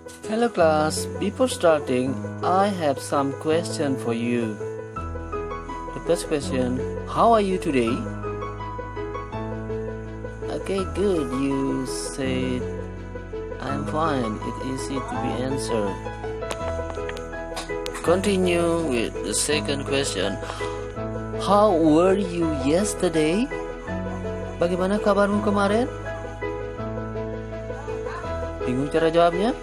Hello class, before starting, I have some question for you. The first question, how are you today? Okay, good, you said I'm fine, it's easy to be answered. Continue with the second question, how were you yesterday? Bagaimana kabarmu kemarin? Bingung cara jawabnya?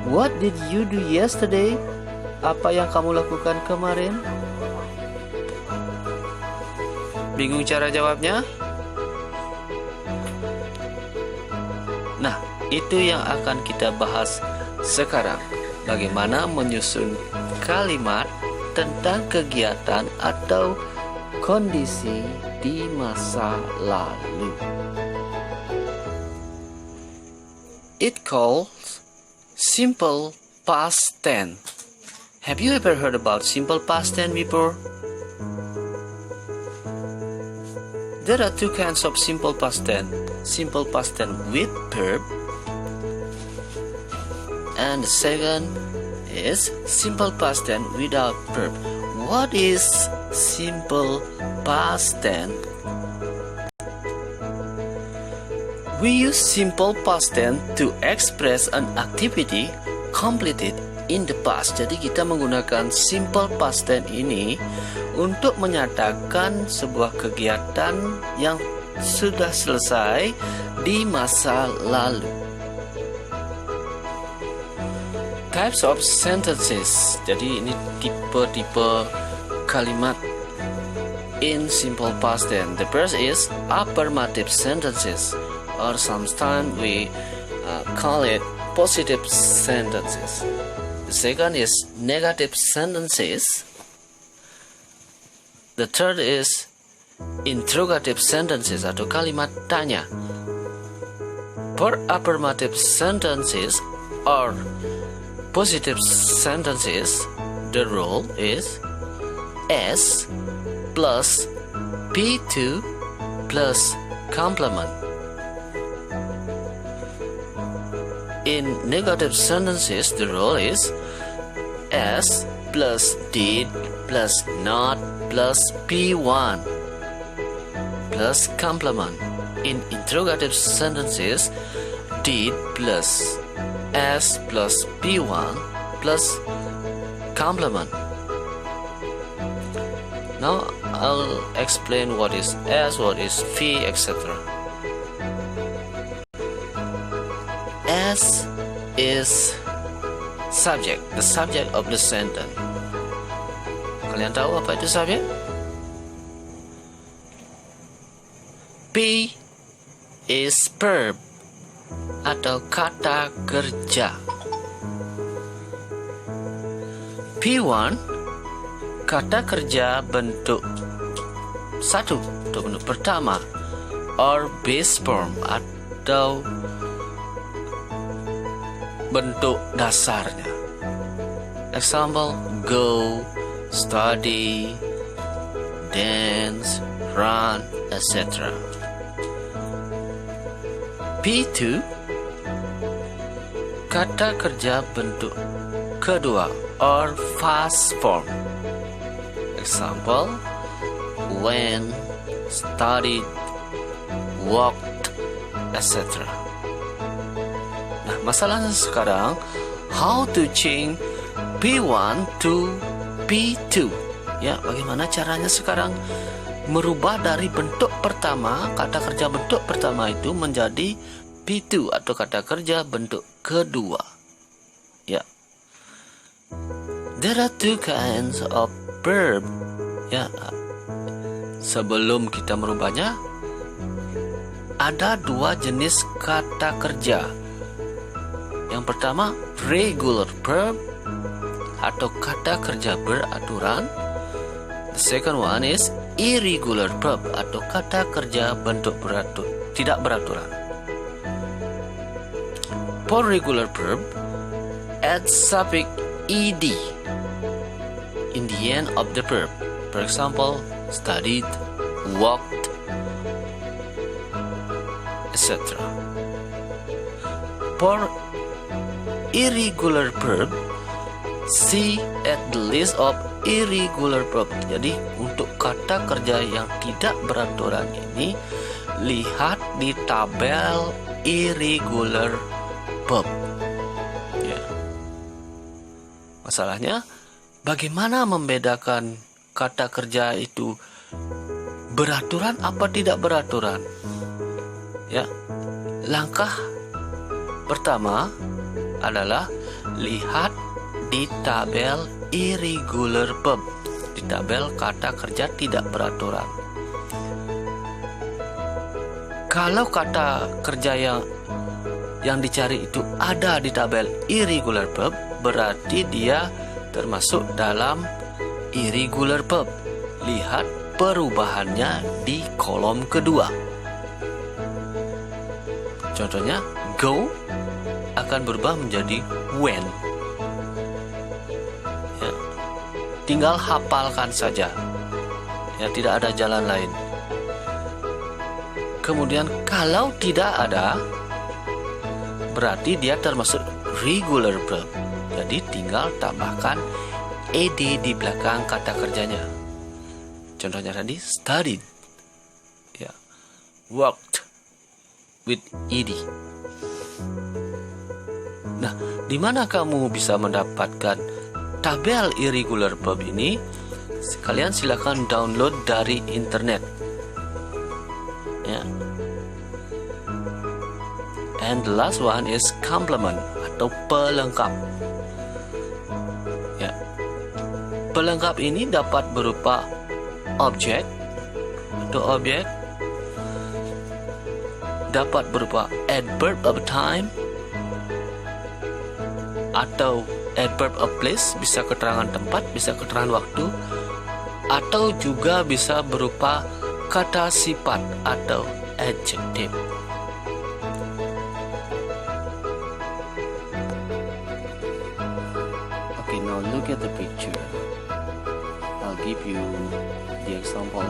What did you do yesterday? Apa yang kamu lakukan kemarin? Bingung cara jawabnya? Nah, itu yang akan kita bahas sekarang. Bagaimana menyusun kalimat tentang kegiatan atau kondisi di masa lalu. It calls simple past tense. Have you ever heard about simple past tense before? There are two kinds of simple past tense. Simple past tense with verb, and the second is simple past tense without verb. What is simple past tense? We use simple past tense to express an activity completed in the past. Jadi kita menggunakan simple past tense ini untuk menyatakan sebuah kegiatan yang sudah selesai di masa lalu. Types of sentences. Jadi ini tipe-tipe kalimat in simple past tense. The first is affirmative sentences, or sometimes we call it positive sentences. The second is negative sentences. The third is interrogative sentences atau kalimat tanya. For affirmative sentences or positive sentences, the rule is S plus P2 plus complement. In negative sentences, the rule is S plus did plus not plus P1 plus complement. In interrogative sentences, did plus S plus P1 plus complement. Now I'll explain what is S, what is V, etc. S is subject, the subject of the sentence. Kalian tahu apa itu subject? P is verb atau kata kerja. P1 kata kerja bentuk satu atau bentuk pertama, or base form atau bentuk dasarnya. Example, go, study, dance, run, etc. P2 kata kerja bentuk kedua, or fast form. Example, went, studied, walked, etc. Nah, masalahnya sekarang, how to change P1 to P2. Ya, bagaimana caranya sekarang merubah dari bentuk pertama, kata kerja bentuk pertama itu menjadi P2 atau kata kerja bentuk kedua. Ya. There are two kinds of verb. Ya. Sebelum kita merubahnya, ada dua jenis kata kerja. Yang pertama, regular verb atau kata kerja beraturan. The second one is irregular verb atau kata kerja bentuk tidak beraturan. For regular verb, add suffix ed in the end of the verb. For example, studied, walked, etc. For irregular verb, see at the list of irregular verb. Jadi untuk kata kerja yang tidak beraturan ini, lihat di tabel irregular verb. Ya. Masalahnya, bagaimana membedakan kata kerja itu beraturan apa tidak beraturan? Ya, langkah pertama adalah lihat di tabel irregular verb, di tabel kata kerja tidak beraturan. Kalau kata kerja yang dicari itu ada di tabel irregular verb, berarti dia termasuk dalam irregular verb. Lihat perubahannya di kolom kedua. Contohnya, go akan berubah menjadi when. Ya, tinggal hafalkan saja. Ya, tidak ada jalan lain. Kemudian kalau tidak ada, berarti dia termasuk regular verb. Jadi tinggal tambahkan ed di belakang kata kerjanya. Contohnya tadi studied, ya, worked with ed. Nah, di mana kamu bisa mendapatkan tabel irregular verb ini? Kalian silakan download dari internet. Ya. And the last one is complement atau pelengkap. Ya. Pelengkap ini dapat berupa objek atau objek, dapat berupa adverb of time atau adverb of place, bisa keterangan tempat, bisa keterangan waktu, atau juga bisa berupa kata sifat atau adjective. Okay, now look at the picture. I'll give you the example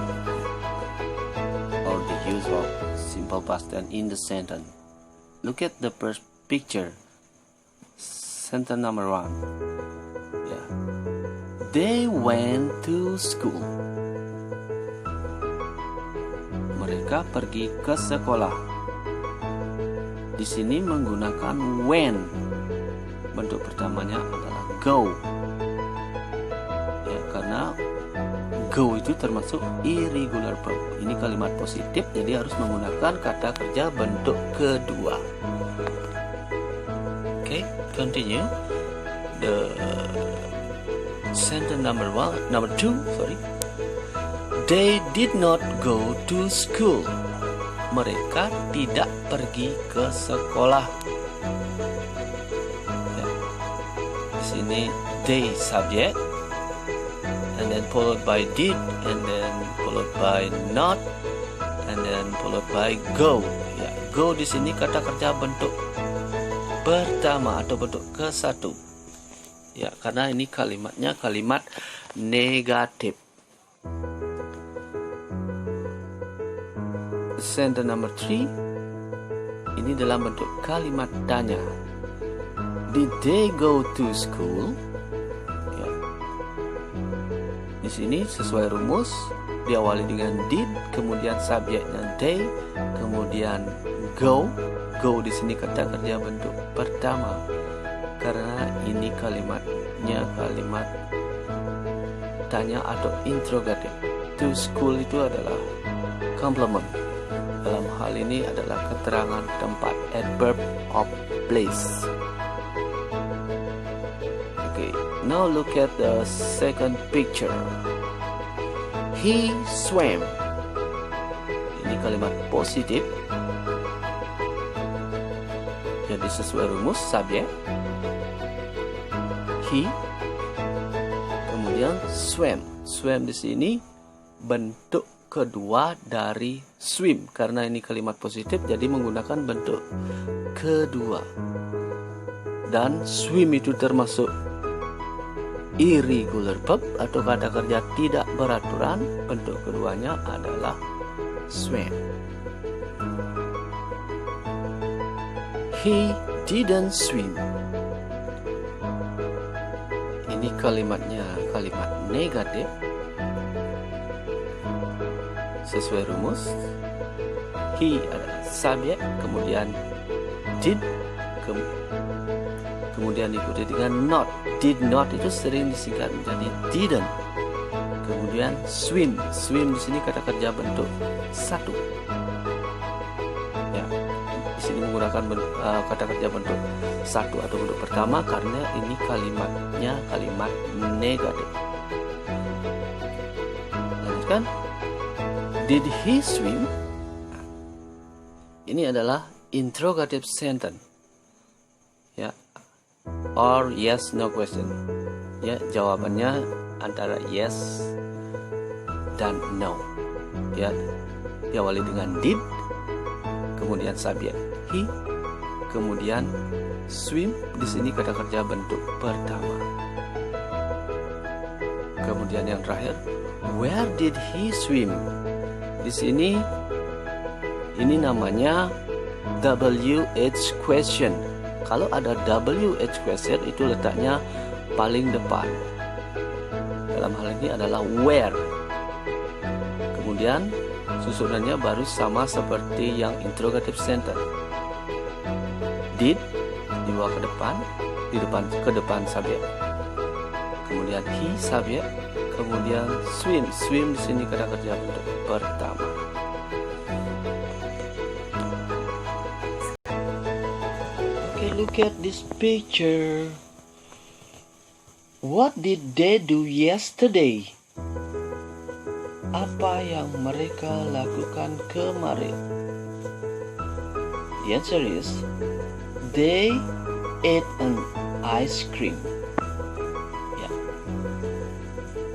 or the use of simple past tense in the sentence. Look at the first picture. Sentence number 1. Yeah. They went to school. Mereka pergi ke sekolah. Di sini menggunakan when. Bentuk pertamanya adalah go. Ya, karena go itu termasuk irregular verb. Ini kalimat positif, jadi harus menggunakan kata kerja bentuk kedua. Okay, continue. The sentence number 2. They did not go to school. Mereka tidak pergi ke sekolah. Ya. Di sini they subject, and then followed by did, and then followed by not, and then followed by go. Ya, go di sini kata kerja bentuk pertama atau bentuk ke-1. Ya, karena ini kalimatnya kalimat negatif. Sentence number 3 ini dalam bentuk kalimat tanya. Did they go to school? Ya. Di sini sesuai rumus diawali dengan did, kemudian subjeknya they, kemudian go. Go di sini kata kerja bentuk pertama. Karena ini kalimatnya kalimat tanya atau interrogatif. To school itu adalah complement. Dalam hal ini adalah keterangan tempat, adverb of place. Okay, now look at the second picture. He swam. Ini kalimat positif. Jadi sesuai rumus subjek. He, kemudian swam. Swam di sini bentuk kedua dari swim, karena ini kalimat positif jadi menggunakan bentuk kedua. Dan swim itu termasuk irregular verb atau kata kerja tidak beraturan. Bentuk keduanya adalah swam. He didn't swim. ini kalimatnya kalimat negatif sesuai rumus. He adalah subjek, kemudian did, kemudian diikuti dengan not. Did not itu sering disingkat menjadi didn't. Kemudian swim. Swim di sini kata kerja bentuk satu. Ya, di sini menggunakan kata kerja bentuk satu atau bentuk pertama karena ini kalimatnya kalimat negatif. Lanjutkan. Did he swim? Ini adalah interrogative sentence. Ya. Or yes no question. Ya, jawabannya antara yes dan no. Ya, diawali dengan did, kemudian subjek he, kemudian swim. Di sini kata kerja bentuk pertama. Kemudian yang terakhir, where did he swim? Di sini ini namanya WH question. Kalau ada WH question itu letaknya paling depan. Dalam hal ini adalah where. Kemudian susunannya baru sama seperti yang interrogative sentence. Did dibawa ke depan, ke depan subjek. Kemudian he subjek, kemudian swim. Swim di sini kata kerja bentuk pertama. Okay, look at this picture. What did they do yesterday? Apa yang mereka lakukan kemarin? The answer is they ate an ice cream. Ya.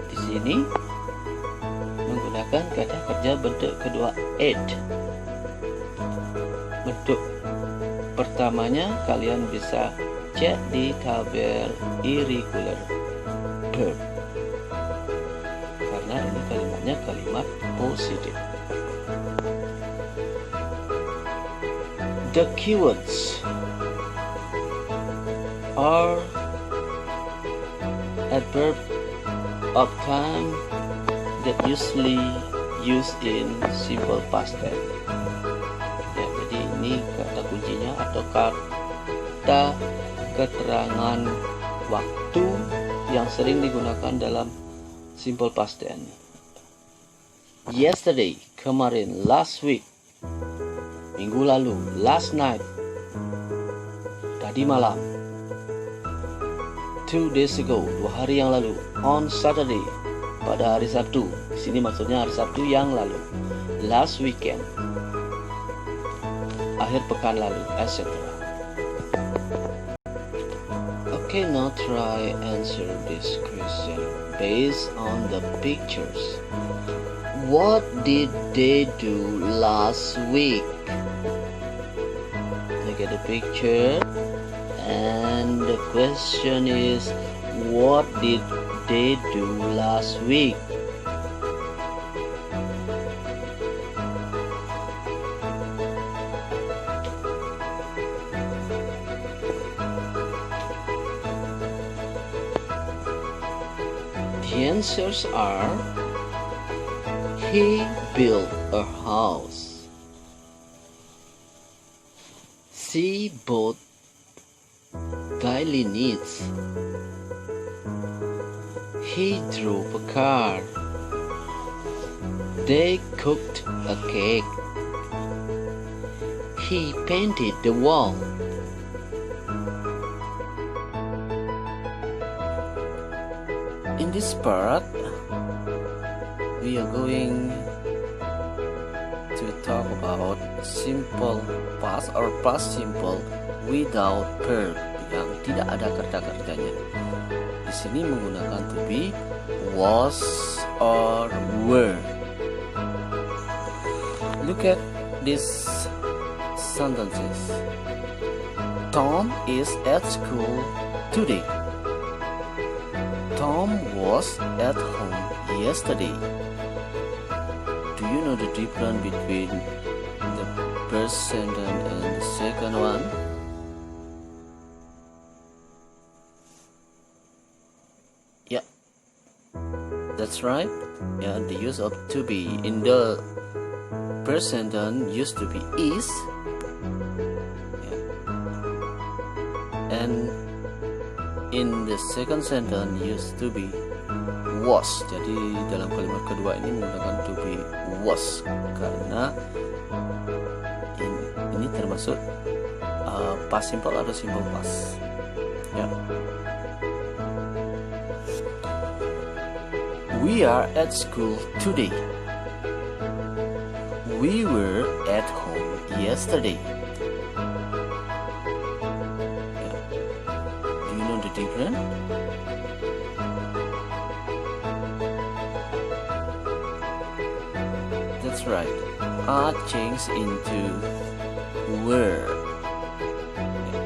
Di sini menggunakan kata kerja bentuk kedua ate. Bentuk pertamanya kalian bisa cek di tabel irregular verb. Karena ini kalimatnya kalimat positif. The keywords are adverb of time that usually used in simple past tense. Ya, jadi ini kata kuncinya atau kata keterangan waktu yang sering digunakan dalam simple past tense. Yesterday, kemarin. Last week, minggu lalu. Last night, tadi malam. 2 days ago, 2 hari yang lalu. On Saturday, pada hari Sabtu. Di sini maksudnya hari Sabtu yang lalu. Last weekend, akhir pekan lalu, etc. Okay, now try answer this question based on the pictures. What did they do last week? Look at the picture, and the question is, what did they do last week? The answers are: he built a house. She bought daily needs. He drove a car. They cooked a cake. He painted the wall. In this part, we are going to talk about simple past or past simple without verb yang tidak ada kata kerjanya. Di sini menggunakan to be, was, or were. Look at these sentences. Tom is at school today. Tom was at home yesterday. Do you know the difference between the first sentence and the second one? That's right. Yeah, the use of to be in the first sentence used to be is, yeah. And in the second sentence used to be was. Jadi dalam kalimat kedua ini menggunakan to be was karena ini termasuk past simple atau simple past. Ya. We are at school today. We were at home yesterday. Yeah. Do you know the difference? That's right. Are changed into were. Yeah.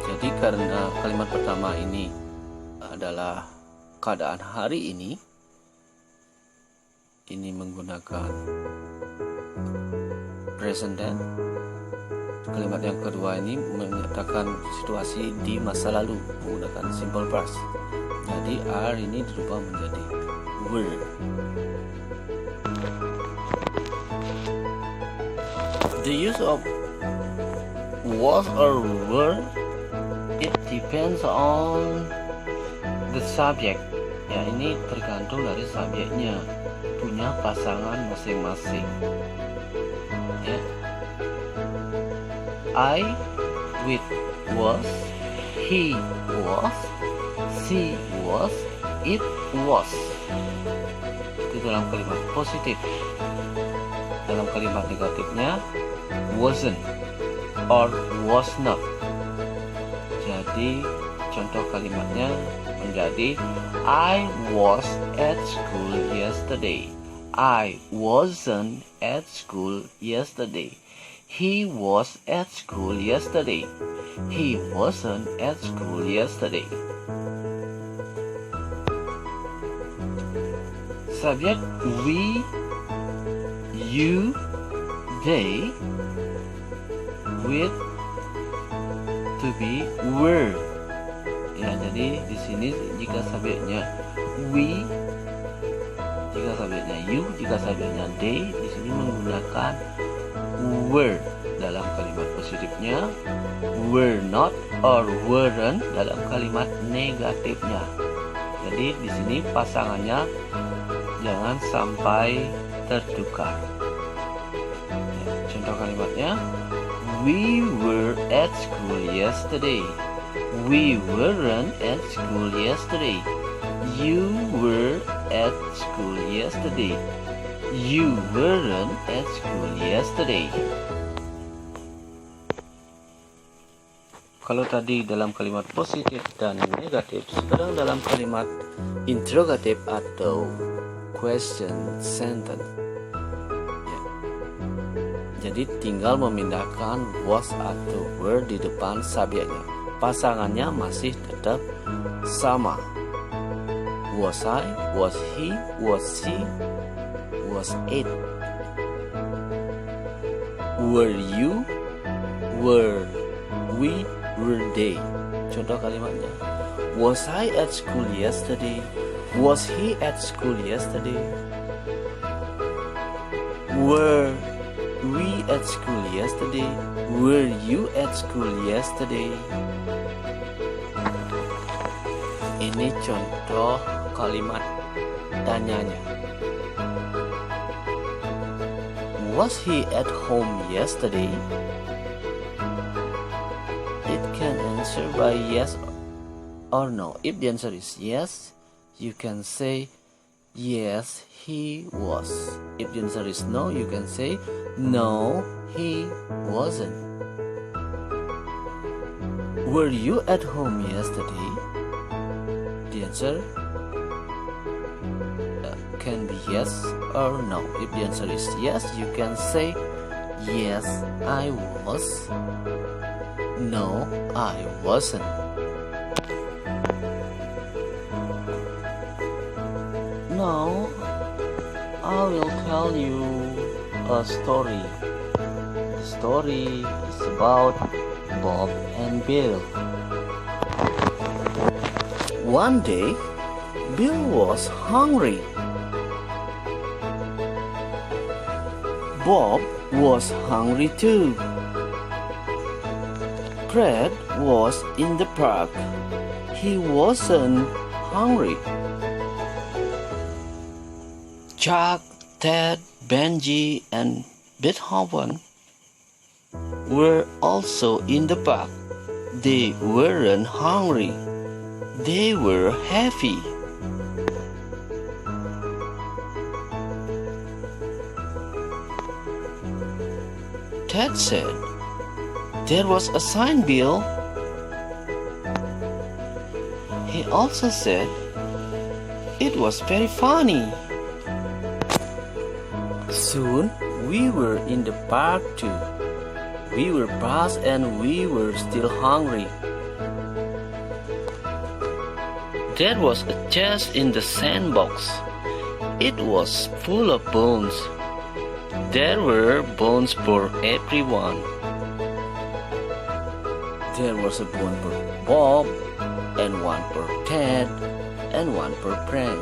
Jadi karena kalimat pertama ini adalah keadaan hari ini menggunakan present tense. Kalimat yang kedua ini menyatakan situasi di masa lalu menggunakan simple past. Jadi are ini dirubah menjadi were. The use of was or were, it depends on the subject. Ya, ini tergantung dari subjeknya, punya pasangan masing-masing. Ya. I with was, he was, she was, it was. Itu dalam kalimat positif. Dalam kalimat negatifnya wasn't or was not. Jadi contoh kalimatnya menjadi I was at school yesterday. I wasn't at school yesterday. He was at school yesterday. He wasn't at school yesterday. Subject we, you, they with to be were. Ya, jadi di sini jika subjeknya we, jika subjeknya you, jika subjeknya they, di sini menggunakan were dalam kalimat positifnya, were not or weren't dalam kalimat negatifnya. Jadi di sini pasangannya jangan sampai tertukar. Ya, contoh kalimatnya, we were at school yesterday. We weren't at school yesterday. You were at school yesterday. You weren't at school yesterday. Kalau tadi dalam kalimat positif dan negatif, sekarang dalam kalimat interrogatif atau question sentence. Ya. Jadi tinggal memindahkan was atau were di depan subjeknya. Pasangannya masih tetap sama. Was I, was he, was she, was it. Were you, were we, were they. Contoh kalimatnya, was I at school yesterday? Was he at school yesterday? Were we at school yesterday? Were you at school yesterday? Ini contoh kalimat tanyanya. Was he at home yesterday? It can answer by yes or no. If the answer is yes, you can say yes, he was. If the answer is no, you can say no, he wasn't. Were you at home yesterday? The answer can be yes or no. If the answer is yes, you can say yes, I was. No, I wasn't. Now, I will tell you a story. The story is about Bob and Bill. One day, Bill was hungry. Bob was hungry too. Fred was in the park. He wasn't hungry. Chuck, Ted, Benji, and Beethoven were also in the park. They weren't hungry. They were happy. Ted said, "There was a sign, Bill." He also said, "It was very funny." Soon we were in the park too. We were past and we were still hungry. There was a chest in the sandbox. It was full of bones. There were bones for everyone. There was a bone for Bob, and one for Ted, and one for Frank.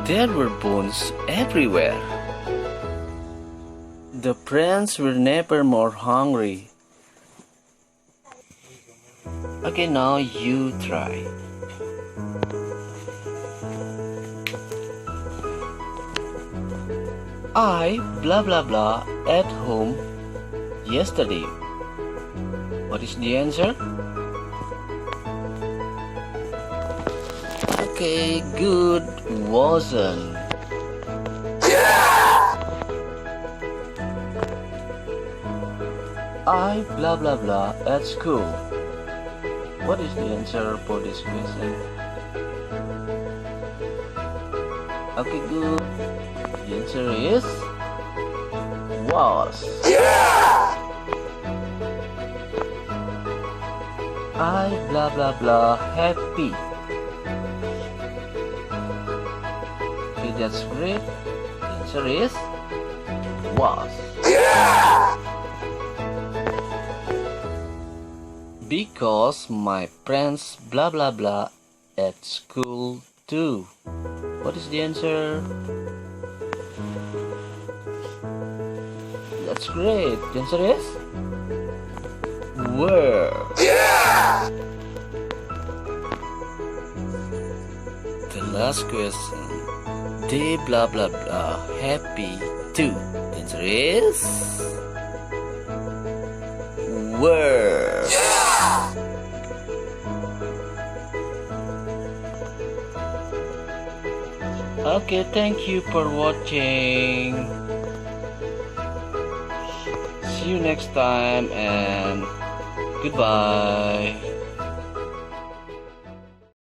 There were bones everywhere. The friends were never more hungry. Okay, now you try. I blah blah blah at home yesterday. What is the answer? Okay, good. Wasn't. I blah blah blah at school. What is the answer for this question? Okay, good. The answer is was. I blah blah blah happy. Okay, that's great. The answer is was. Because my friends blah blah blah at school too. What is the answer? That's great. The answer is were. The last question. They blah blah blah happy too. The answer is were. Okay, thank you for watching. See you next time and goodbye.